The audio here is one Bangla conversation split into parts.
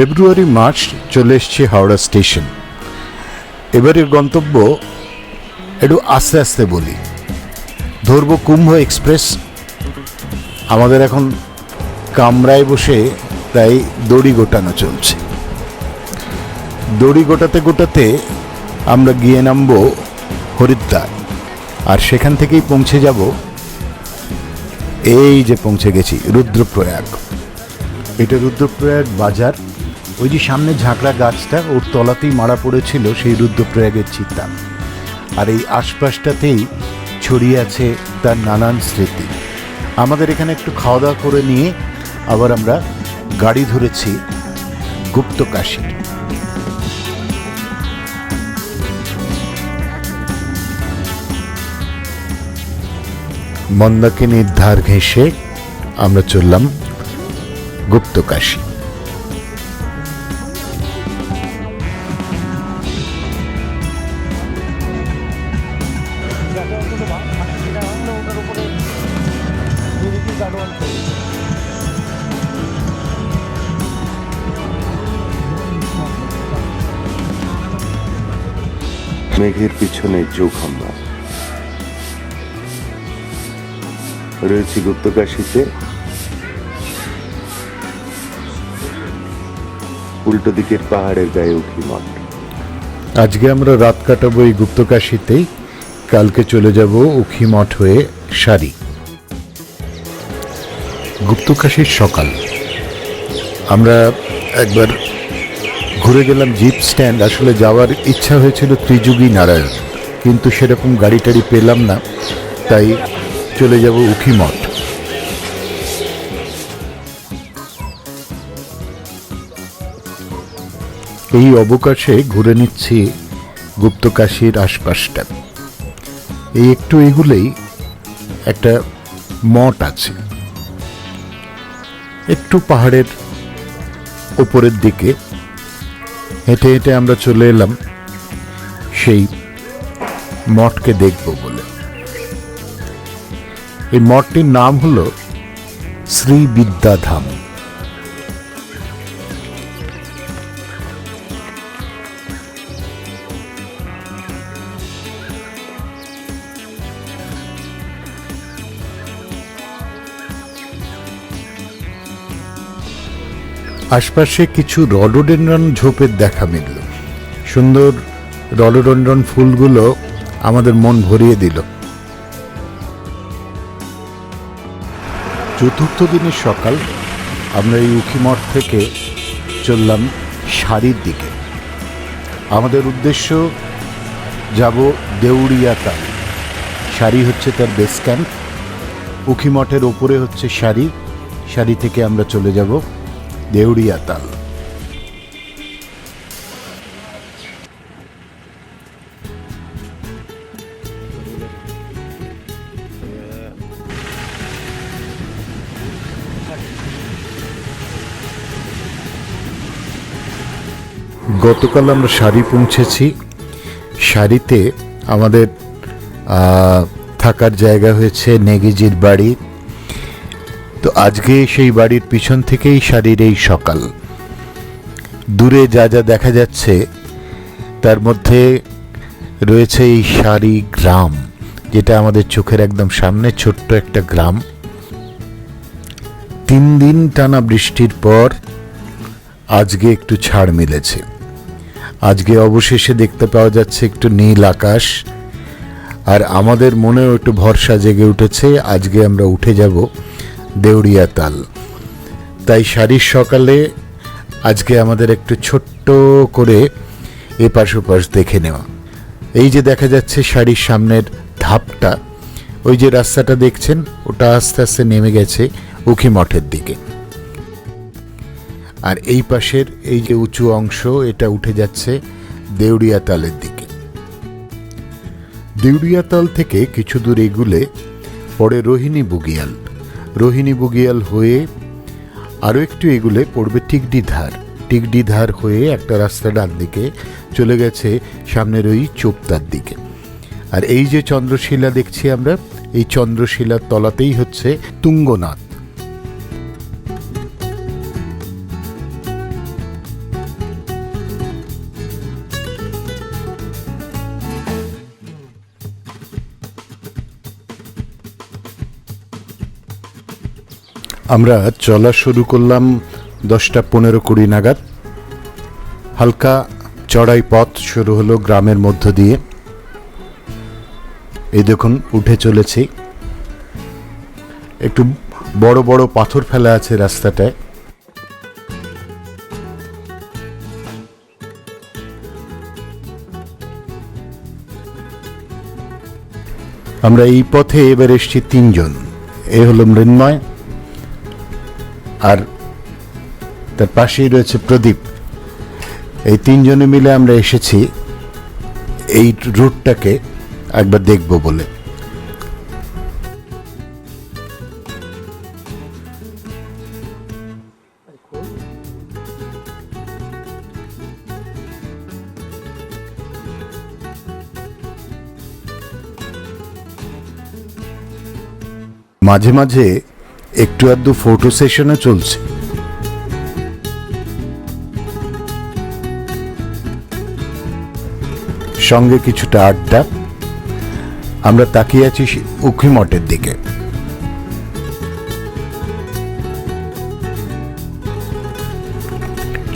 ফেব্রুয়ারি মাস চলে এসছে হাওড়া স্টেশন। এবারের গন্তব্য একটু আস্তে আস্তে বলি, ধরবো কুম্ভ এক্সপ্রেস। আমাদের এখন কামরায় বসে প্রায় দড়ি গোটানো চলছে। দড়ি গোটাতে গোটাতে আমরা গিয়ে নামবো হরিদ্বার, আর সেখান থেকেই পৌঁছে যাব, এই যে পৌঁছে গেছি রুদ্রপ্রয়াগ। এটা রুদ্রপ্রয়াগ বাজার। ওই যে সামনে ঝাঁকড়া গাছটা, ওর তলাতেই মারা পড়েছিল সেই রুদ্রপ্রয়াগের চিতা। আর এই আশপাশটাতেই ছড়িয়ে আছে তার নানান স্মৃতি। আমাদের এখানে একটু খাওয়া দাওয়া করে নিয়ে আবার আমরা গাড়ি ধরেছি গুপ্তকাশী। মন্দাকিনীর ধার ঘেঁষে আমরা চললাম গুপ্তকাশী। মেঘের পিছনে যোগ আমরা রয়েছি গুপ্তকাশীতে। উল্টো দিকের পাহাড়ের গায়ে উঠি মঠ। আজকে আমরা রাত কাটাবো এই গুপ্তকাশীতেই, কালকে চলে যাব উখি মঠ হয়ে সারি। গুপ্তকাশীর সকাল আমরা একবার ঘুরে গেলাম জিপ স্ট্যান্ড। আসলে যাওয়ার ইচ্ছা হয়েছিল ত্রিযুগী নারায়ণ, কিন্তু সেরকম গাড়ি টাড়ি পেলাম না, তাই চলে যাব উখি মঠ। এই অবকাশে ঘুরে নিচ্ছি গুপ্তকাশীর আশপাশটা। এই একটু এগুলেই একটা মঠ আছে, একটু পাহাড়ের ওপরের দিকে। হেঁটে হেঁটে আমরা চলে এলাম সেই মঠকে দেখব বলে। এই মঠটির নাম হলো শ্রী বিদ্যাধাম। আশপাশে কিছু রডোডেনড্রন ঝোপের দেখা মিলল। সুন্দর রডোডেনড্রন ফুলগুলো আমাদের মন ভরিয়ে দিল। চতুর্থ দিনের সকাল আমরা এই উখিমঠ থেকে চললাম সারির দিকে। আমাদের উদ্দেশ্য যাব দেউড়িয়াতাল। সারি হচ্ছে তার বেস ক্যাম্প, উখিমঠের ওপরে হচ্ছে সারি। সারি থেকে আমরা চলে যাব দেউড়িয়াতাল। গতকাল আমরা সারি পৌঁছেছি। সারিতে আমাদের থাকার জায়গা হয়েছে নেগিজির বাড়ি। তো আজকে সেই বাড়ির পিছন থেকেই সারির এই সকাল। দূরে যা যা দেখা যাচ্ছে তার মধ্যে রয়েছে এই সারি গ্রাম, যেটা আমাদের চোখের একদম সামনে, ছোট্ট একটা গ্রাম। 3 দিন টানা বৃষ্টির পর আজকে একটু ছাড় মিলেছে। আজকে অবশেষে দেখতে পাওয়া যাচ্ছে একটু নীল আকাশ, আর আমাদের মনেও একটু ভরসা জেগে উঠেছে। আজকে আমরা উঠে যাব দেউড়িয়াতাল। তাই সারির সকালে আজকে আমাদের একটু ছোট্ট করে এপাশ ওপাশ দেখে নেওয়া। এই যে দেখা যাচ্ছে সারির সামনের ধাপটা, ওই যে রাস্তাটা দেখছেন, ওটা আস্তে আস্তে নেমে গেছে উখি মঠের দিকে। আর এই পাশের এই যে উঁচু অংশ, এটা উঠে যাচ্ছে দেউড়িয়াতালের দিকে। দেউড়িয়াতাল থেকে কিছু দূর এগুলে পড়ে রোহিণী বুগিয়াল। রোহিণী বুগিয়াল হয়ে আরও একটু এগুলে পড়বে টিকডিধার। টিকডিধার হয়ে একটা রাস্তা ডান দিকে চলে গেছে সামনের ওই চোপতার দিকে। আর এই যে চন্দ্রশিলা দেখছি আমরা, এই চন্দ্রশিলার তলাতেই হচ্ছে তুঙ্গনাথ। আমরা চলা শুরু করলাম 10:15-20 নাগাদ। হালকা চড়াই পথ শুরু হলো গ্রামের মধ্য দিয়ে। এই দেখুন উঠে চলেছি। একটু বড় বড় পাথর ফেলা আছে রাস্তাটায়। আমরা এই পথে এবার এসছি 3 জন। এ হলো মৃন্ময়, আর তার পাশেই রয়েছে প্রদীপ। এই 3 জনে মিলে আমরা এসেছি এই রুটটাকে একবার দেখব বলে। মাঝে মাঝে একটু আধটু ফটো সেশনও চলছে। সঙ্গে কিছুটা আড্ডা। আমরা তাকিয়ে আছি উখি মঠের দিকে।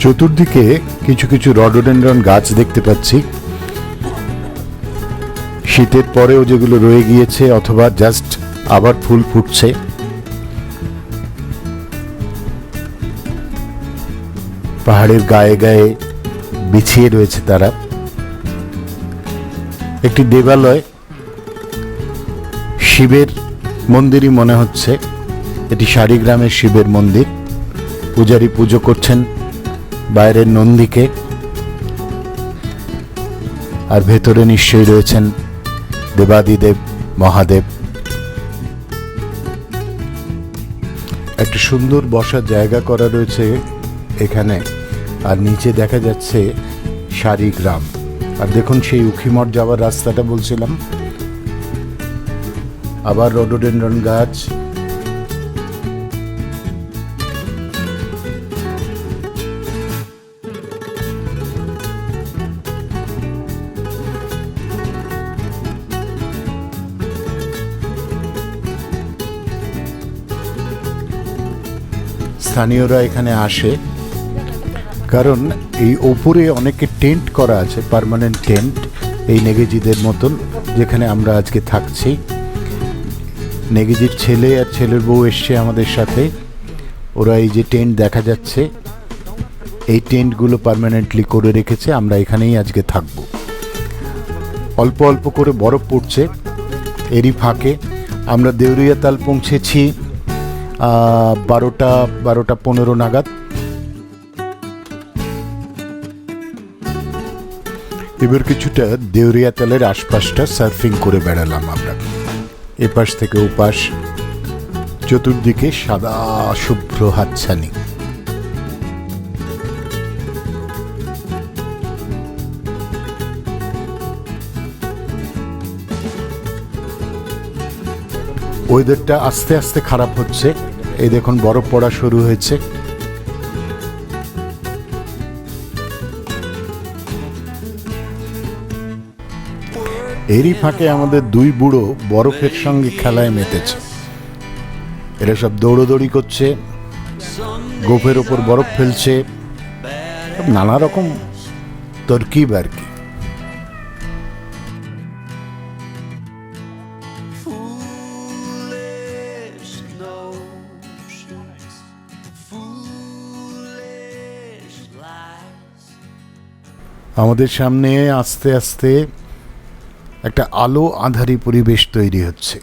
চতুর্দিকে কিছু কিছু রডোডেনড্রন গাছ দেখতে পাচ্ছি। শীতের পরেও যেগুলো রয়ে গিয়েছে অথবা জাস্ট আবার ফুল ফুটছে। পাহাড়ের গায়ে গায়ে বিছিয়ে রয়েছে তারা। একটি দেবালয়, শিবের মন্দিরই মনে হচ্ছে। এটি সারিগ্রামের শিবের মন্দির। পূজারী পুজো করছেন বাইরের নন্দীকে, আর ভেতরে নিশ্চয়ই রয়েছেন দেবাদিদেব মহাদেব। একটা সুন্দর বসার জায়গা করা রয়েছে এখানে, আর নিচে দেখা যাচ্ছে সারিগ্রাম। আর দেখুন সেই উখিমঠ যাওয়ার রাস্তাটা বলছিলাম, আবার রডোডেনড্রন গাছ। স্থানীয়রা এখানে আসে কারণ এই ওপরে অনেকে টেন্ট করা আছে, পার্মানেন্ট টেন্ট, এই নেগেজিদের মতন, যেখানে আমরা আজকে থাকছি। নেগেজির ছেলে আর ছেলের বউ এসছে আমাদের সাথে। ওরা এই যে টেন্ট দেখা যাচ্ছে, এই টেন্টগুলো পার্মানেন্টলি করে রেখেছে। আমরা এখানেই আজকে থাকব। অল্প অল্প করে বরফ পড়ছে। এরই ফাঁকে আমরা দেউরিয়াতাল পৌঁছেছি 12:15 নাগাদ। এবার কিছুটা দেউরিয়াতালের আশপাশটা সার্ফিং করে বেড়ালাম আমরা। এপাশ থেকে ওপাশ, চতুর্দিকে সাদা শুভ্র হাতছানি। ওয়েদারটা আস্তে আস্তে খারাপ হচ্ছে। এই দেখুন বরফ পড়া শুরু হয়েছে। এরই ফাঁকে আমাদের 2 বুড়ো বরফের সঙ্গে খেলায় মেতেছে। এরা সব দৌড়োদৌড়ি করছে, গোফের ওপর বরফ ফেলছে, নানা রকম তরকিব আর কি। আমাদের সামনে আস্তে আস্তে একটা আলো আঁধারি পরিবেশ তৈরি হচ্ছে।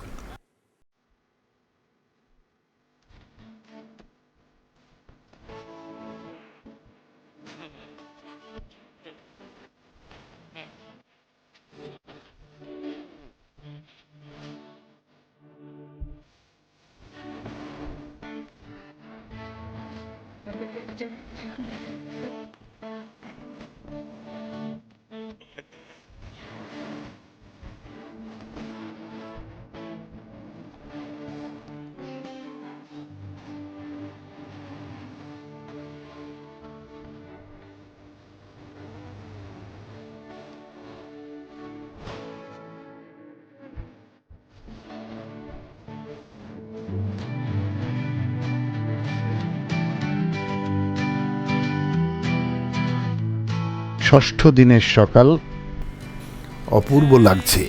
ষষ্ঠ দিনের সকাল, অপূর্ব লাগছে।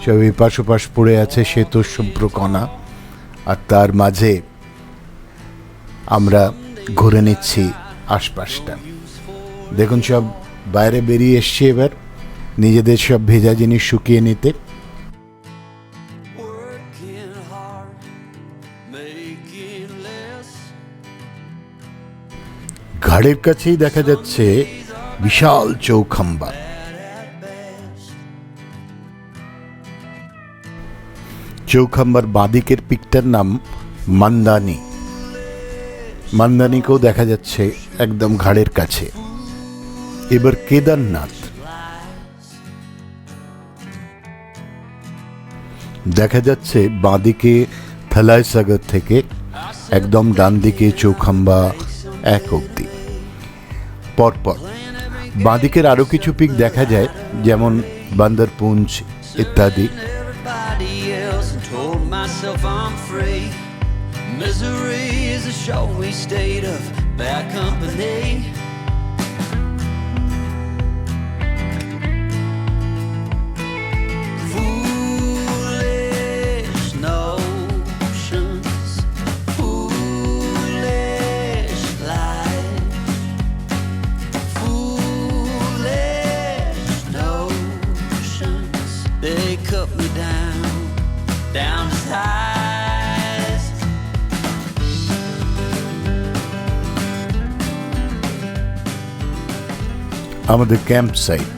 সব এপাশ ওপাশ পড়ে আছে শ্বেত শুভ্র কণা, আর তার মাঝে আমরা ঘুরে নিচ্ছি আশপাশটা। দেখুন সব বাইরে বেরিয়ে এসছে এবার নিজেদের সব ভেজা জিনিস শুকিয়ে নিতে। ঘাড়ের কাছেই দেখা যাচ্ছে বিশাল চৌখাম্বা। চৌখাম্বার বাঁদিকের পিকটার নাম মান্দানি। মান্দানিকেও দেখা যাচ্ছে একদম ঘাড়ের কাছে। এবার কেদারনাথ দেখা যাচ্ছে বাঁদিকে থালাইসাগর থেকে একদম ডান দিকে চৌখাম্বা এক অবধি। পরপর বাঁদিকের আরো কিছু পিক দেখা যায়, যেমন বান্দরপুঞ্জ ইত্যাদি। They cut me down to size. আমাদের camp site.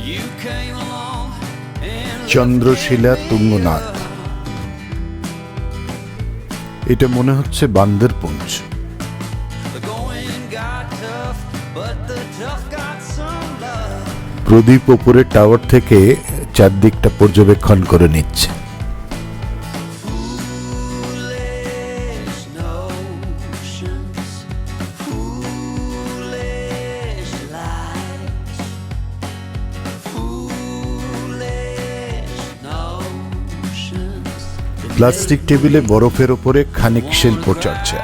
You came along and Chandrashila Tungnath. এটা মনে হচ্ছে বান্দরপুঞ্জ। the going got tough, but the tough got some love. প্রদীপ ওপরের টাওয়ার থেকে চারদিকটা পর্যবেক্ষণ করে নিচ্ছে। Foolish notions, foolish lies, foolish notions. Plastic টেবিলে বরফের ওপরে খানিক শিল্প চর্চা।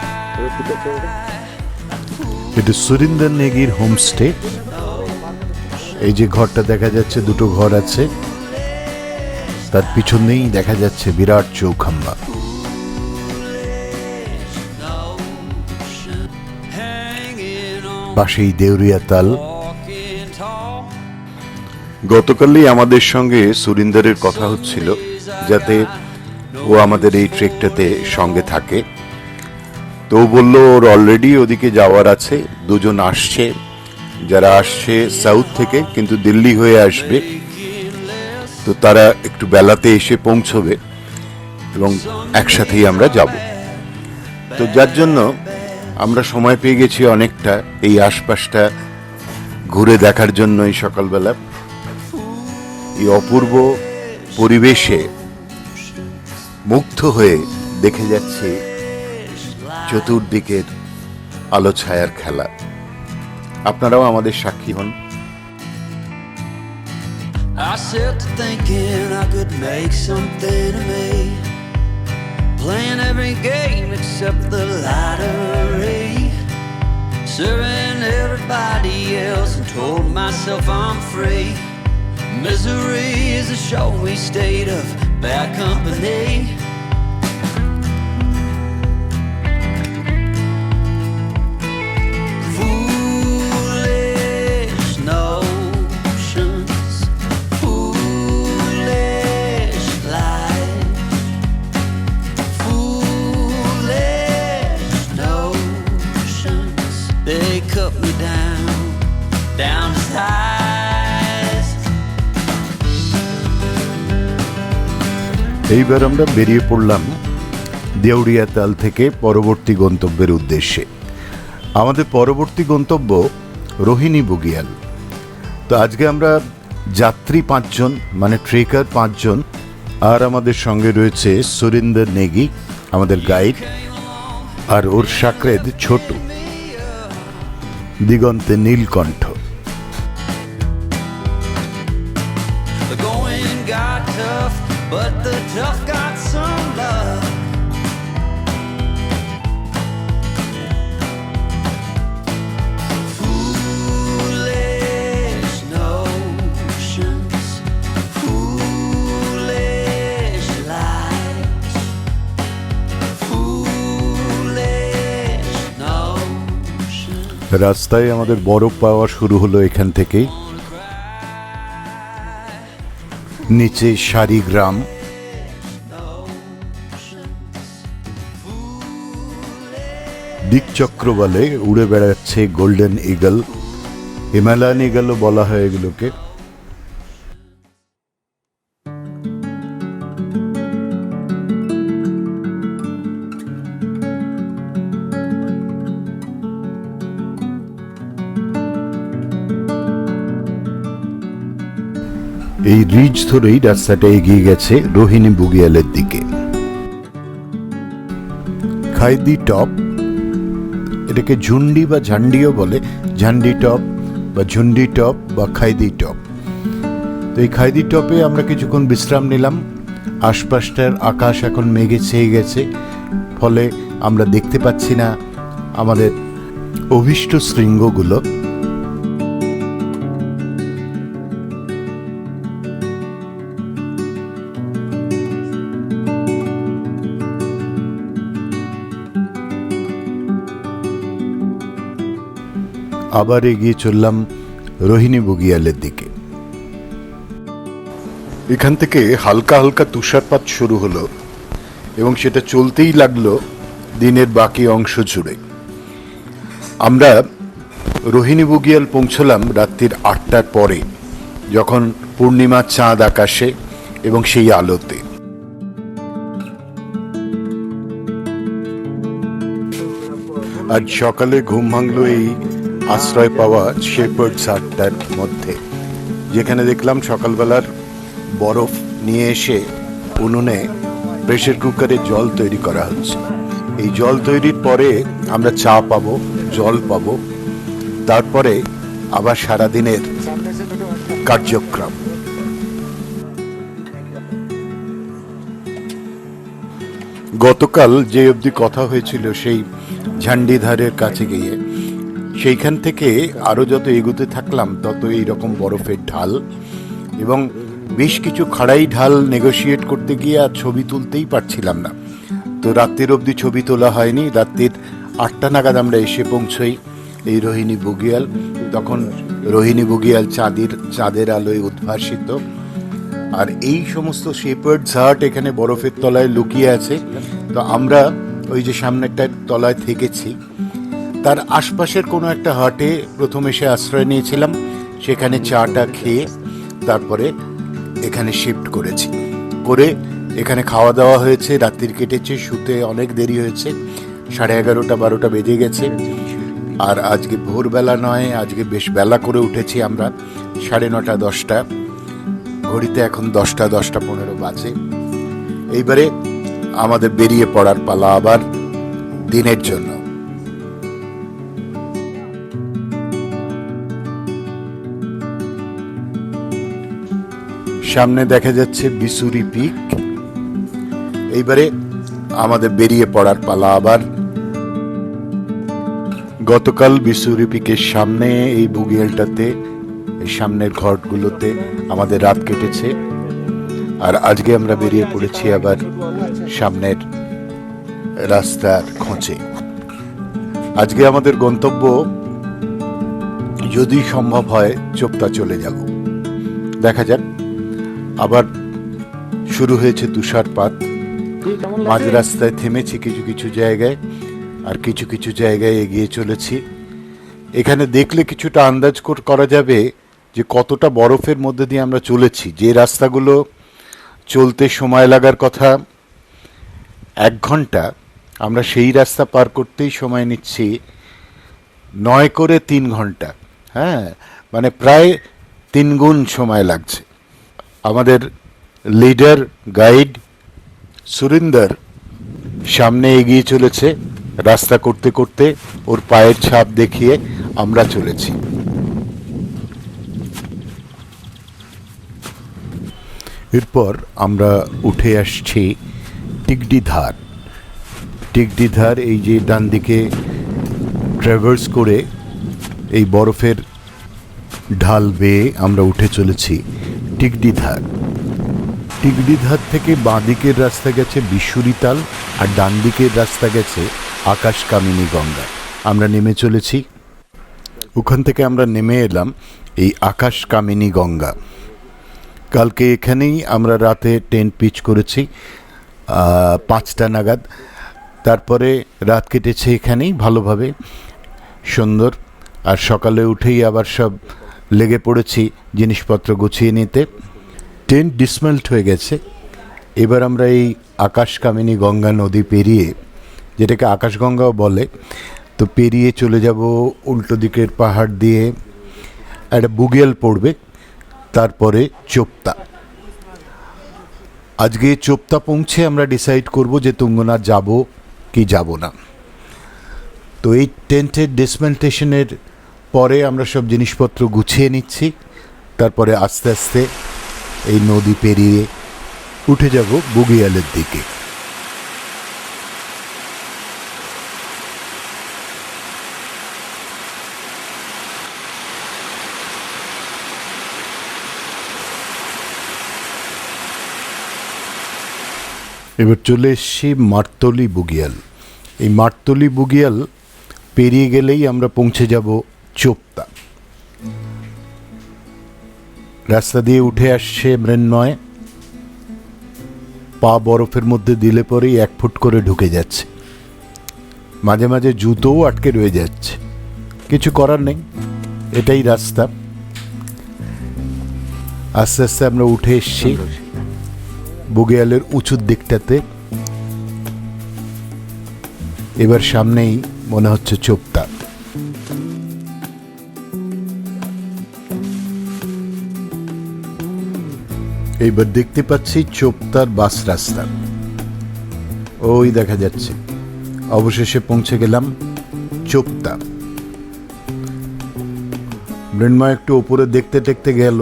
এটা সুরিন্দর নেগির হোমস্টে। এই যে ঘরটা দেখা যাচ্ছে, দুটো ঘর আছে, তার পিছনেই দেখা যাচ্ছে বিরাট চৌখাম্বা। Hanging on, পাশেই দেউরিয়া তাল। walking tall. গতকালই আমাদের সঙ্গে সুরিন্দরের কথা হচ্ছিল যাতে ও আমাদের এই ট্রেকটাতে সঙ্গে থাকে। তো ও বলল ওর অলরেডি ওদিকে যাওয়ার আছে, দুজন আসছে, যারা আসছে সাউথ থেকে কিন্তু দিল্লি হয়ে আসবে। তো তারা একটু বেলাতে এসে পৌঁছবে এবং একসাথেই আমরা যাব। তো যার জন্য আমরা সময় পেয়ে গেছি অনেকটা এই আশপাশটা ঘুরে দেখার জন্য। এই সকালবেলা এই অপূর্ব পরিবেশে মুগ্ধ হয়ে দেখে যাচ্ছে চতুর্দিকের আলো ছায়ার খেলা। আপনারাও আমাদের সাক্ষী হন। I set to thinking I could make something of me, playing every game except the lottery, serving everybody else and told myself I'm free. Misery is a showy state of bad company. Foolish notions, foolish lies, foolish notions. They cut me down to size. এইবার আমরা বেরিয়ে পড়লাম দেউরিয়া তাল থেকে পরবর্তী গন্তব্যের উদ্দেশ্যে। আমাদের পরবর্তী গন্তব্য রোহিণী বুগিয়াল। তো আজকে আমরা যাত্রী 5 জন, মানে ট্রেকার 5 জন, আর আমাদের সঙ্গে রয়েছে সুরিন্দর নেগি আমাদের গাইড, আর ওর সাকরেদ ছোট, দিগন্তে নীলকণ্ঠ। but the tough got some luck. Foolish notions, foolish lies, foolish notions. রাস্তায় আমাদের বরফ পাওয়া শুরু হলো এখান থেকেই। নিচে সারিগ্রাম, দিকচক্র বলে উড়ে বেড়াচ্ছে গোল্ডেন ইগল, হিমালয়ান ইগলও বলা হয় এগুলোকে। এই রিজ ধরেই রাস্তাটা এগিয়ে গেছে রোহিণী বুগিয়ালের দিকে। খাইদি টপ, এটাকে ঝুন্ডি বা ঝান্ডিও বলে, ঝান্ডি টপ বা ঝুন্ডি টপ বা খাইদি টপ। তো এই খাইদি টপে আমরা কিছুক্ষণ বিশ্রাম নিলাম। আশপাশটার আকাশ এখন মেঘে ছেয়ে গেছে, ফলে আমরা দেখতে পাচ্ছি না আমাদের অভীষ্ট শৃঙ্গগুলো। আবার এগিয়ে চললাম রোহিণী বুগিয়ালের দিকে। এখান থেকে হালকা হালকা তুষারপাত শুরু হলো এবং সেটা চলতেই লাগলো দিনের বাকি অংশ জুড়ে। আমরা রোহিণী বুগিয়াল পৌঁছলাম রাত্রির 8টার পরে, যখন পূর্ণিমার চাঁদ আকাশে এবং সেই আলোতে। আজ সকালে ঘুম ভাঙল এই আশ্রয় পাওয়া শেপার্ডস হাটটার মধ্যে, যেখানে দেখলাম সকালবেলার বরফ নিয়ে এসে উনুনে প্রেসার কুকারে জল তৈরি করা হচ্ছে। এই জল তৈরির পরে আমরা চা পাবো, জল পাবো, তারপরে আবার সারাদিনের কার্যক্রম। গতকাল যে অবধি কথা হয়েছিল সেই ঝান্ডিধারের কাছে গিয়ে, সেইখান থেকে আরো যত এগোতে থাকলাম তত এইরকম বরফের ঢাল এবং বেশ কিছু খাড়াই ঢাল নেগোশিয়েট করতে গিয়ে আর ছবি তুলতেই পারছিলাম না। তো রাত্রির অবধি ছবি তোলা হয়নি। রাত্রির 8টা নাগাদ আমরা এসে পৌঁছই এই রোহিণী বুগিয়াল। তখন রোহিণী বুগিয়াল চাঁদের আলোয় উদ্ভাসিত। আর এই সমস্ত শেপার্ডস হাট এখানে বরফের তলায় লুকিয়ে আছে। তো আমরা ওই যে সামনেরটার তলায় থেকেছি, তার আশপাশের কোনো একটা হাটে প্রথম এসে আশ্রয় নিয়েছিলাম। সেখানে চাটা খেয়ে তারপরে এখানে শিফট করেছি। করে এখানে খাওয়া দাওয়া হয়েছে, রাত্রির কেটেছে, শুতে অনেক দেরি হয়েছে, 11:30-12টা বেজে গেছে। আর আজকে ভোরবেলা নয়, আজকে বেশ বেলা করে উঠেছি আমরা, 9:30-10টা, ঘড়িতে এখন 10:15 বাজে। এইবারে আমাদের বেরিয়ে পড়ার পালা আবার দিনের জন্য। সামনে দেখা যাচ্ছে বিসুরি পিক। এইবারে আমাদের বেরিয়ে পড়ার পালা আবার। গতকাল বিসুরি পিকের সামনে এই বুগিয়ালটাতে, এই সামনের ঘরগুলোতে আমাদের রাত কেটেছে। আর আজকে আমরা বেরিয়ে পড়েছি আবার সামনের রাস্তার খোঁজে। আজকে আমাদের গন্তব্য, যদি সম্ভব হয়, চোপতা চলে যাব। দেখা যাক। আবার শুরু হয়েছে তুষারপাত। মাঝ রাস্তায় থেমেছি কিছু কিছু জায়গায়, আর কিছু কিছু জায়গায় এগিয়ে চলেছি। এখানে দেখলে কিছুটা আন্দাজ করা যাবে যে কতটা বরফের মধ্যে দিয়ে আমরা চলেছি। যে রাস্তাগুলো চলতে সময় লাগার কথা 1 ঘন্টা, আমরা সেই রাস্তা পার করতেই সময় নিচ্ছি 9 করে 3 ঘন্টা। হ্যাঁ, মানে প্রায় 3 গুণ সময় লাগছে। আমাদের লিডার গাইড সুরিন্দর সামনে এগিয়ে চলেছে, রাস্তা করতে করতে ওর পায়ের ছাপ দেখিয়ে আমরা চলেছি। এরপর আমরা উঠে আসছি টিকডিধার। টিকডিধার এই যে ডান দিকে ট্র্যাভার্স করে এই বরফের ঢাল বেয়ে আমরা উঠে চলেছি টিকডিধার। টিকডিধার থেকে বাঁ দিকের রাস্তা গেছে বিশুরিতাল আর ডান দিকের রাস্তা গেছে আকাশকামিনী গঙ্গা। আমরা নেমে চলেছি, ওখান থেকে আমরা নেমে এলাম এই আকাশকামিনী গঙ্গা। কালকে এখানেই আমরা রাতে টেন্ট পিচ করেছি 5টা নাগাদ। তারপরে রাত কেটেছে এখানেই ভালোভাবে, সুন্দর। আর সকালে উঠেই আবার সব লেগে পড়েছি জিনিসপত্র গুছিয়ে নিতে। টেন্ট ডিসমেল্ট হয়ে গেছে। এবার আমরা এই আকাশকামিনী গঙ্গা নদী পেরিয়ে, যেটাকে আকাশগঙ্গাও বলে, তো পেরিয়ে চলে যাব উল্টো দিকের পাহাড় দিয়ে। একটা বুগিয়াল পড়বে, তারপরে চোপতা। আজকে চোপতা পৌঁছে আমরা ডিসাইড করব যে তুঙ্গনাথ যাব কি যাব না। তো এই টেন্টের ডিসমেন্টেশনের পরে আমরা সব জিনিসপত্র গুছিয়ে নিচ্ছি, তারপরে আস্তে আস্তে এই নদী পেরিয়ে উঠে যাব বুগিয়ালের দিকে। এবার চলে এসছি মারতলি বুগিয়াল। এই মারতলি বুগিয়াল পেরিয়ে গেলেই আমরা পৌঁছে যাব চোপতা। রাস্তা দিয়ে উঠে আসছে মৃন্ময়, পা বরফের মধ্যে দিলে পরেই 1 ফুট করে ঢুকে যাচ্ছে, মাঝে মাঝে জুতোও আটকে রয়ে যাচ্ছে। কিছু করার নেই, এটাই রাস্তা। আস্তে আস্তে আমরা উঠে এসছি বুগিয়ালের উঁচুর দিকটাতে। এবার সামনেই মনে হচ্ছে চোপতা। এইবার দেখতে পাচ্ছি চোপতার বাস রাস্তা, ওই দেখা যাচ্ছে। অবশেষে পৌঁছে গেলাম চোপতা। মৃন্ময় একটু ওপরে দেখতে দেখতে গেল।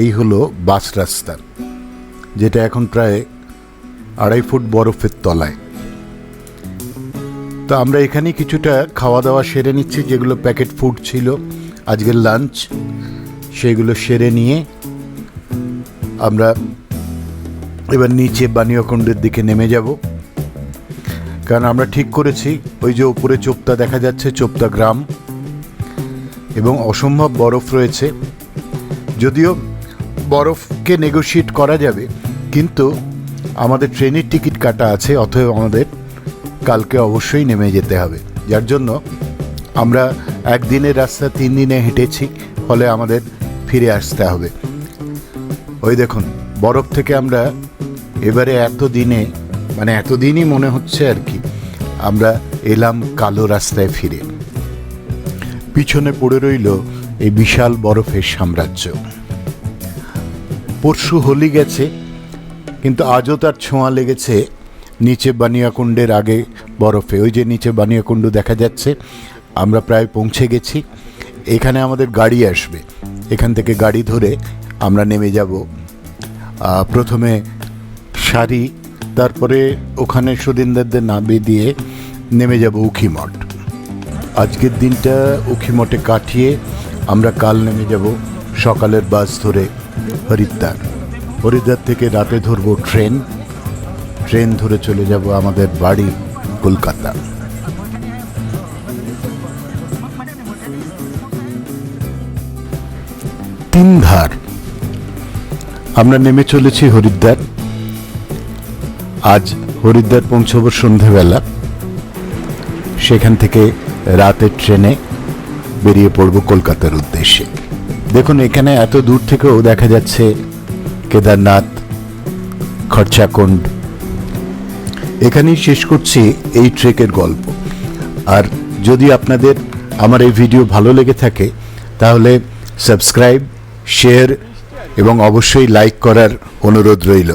এই হলো বাস রাস্তা, যেটা এখন প্রায় 2.5 ফুট বরফের তলায়। তো আমরা এখানে কিছুটা খাওয়া দাওয়া সেরে নিচ্ছি, যেগুলো প্যাকেট ফুড ছিল আজকের লাঞ্চ, সেগুলো সেরে নিয়ে আমরা এবার নিচে বানিয়াকুণ্ডের দিকে নেমে যাব। কারণ আমরা ঠিক করেছি ওই যে উপরে চোপতা দেখা যাচ্ছে, চোপতা গ্রাম, এবং অসম্ভব বরফ রয়েছে। যদিও বরফকে নেগোশিয়েট করা যাবে, কিন্তু আমাদের ট্রেনের টিকিট কাটা আছে, অতএব আমাদের কালকে অবশ্যই নেমে যেতে হবে। যার জন্য আমরা একদিনের রাস্তা 3 দিনে হেঁটেছি, ফলে আমাদের ফিরে আসতে হবে। ওই দেখুন, বরফ থেকে আমরা এবারে এতদিনই মনে হচ্ছে আর কি, আমরা এলাম কালো রাস্তায় ফিরে। পিছনে পড়ে রইল এই বিশাল বরফের সাম্রাজ্য। পরশু হোলি গেছে, কিন্তু আজও তার ছোঁয়া লেগেছে নিচে বানিয়াকুণ্ডের আগে বরফে। ওই যে নিচে বানিয়াকুণ্ড দেখা যাচ্ছে, আমরা প্রায় পৌঁছে গেছি। এখানে আমাদের গাড়ি আসবে, এখান থেকে গাড়ি ধরে আমরা নেমে যাব প্রথমে সারি, তারপরে ওখানে সুদিনদারদের নামিয়ে দিয়ে নেমে যাব উখিমঠ। আজকের দিনটা উখিমঠে কাটিয়ে আমরা কাল নেমে যাব সকালের বাস ধরে হরিদ্বার। হরিদ্বার থেকে রাতে ধরবো ট্রেন ধরে চলে যাব আমাদের বাড়ি কলকাতা। তিনধার আমরা নেমে চলেছি হরিদ্বার। আজ হরিদ্বার পৌঁছব সন্ধেবেলা, সেখান থেকে রাতের ট্রেনে বেরিয়ে পড়ব কলকাতার উদ্দেশ্যে। দেখুন, এখানে এত দূর থেকেও দেখা যাচ্ছে কেদারনাথ, খরচাকুণ্ড। এখানেই শেষ করছি এই ট্রেকের গল্প। আর যদি আপনাদের আমার এই ভিডিও ভালো লেগে থাকে, তাহলে সাবস্ক্রাইব, শেয়ার এবং অবশ্যই লাইক করার অনুরোধ রইল।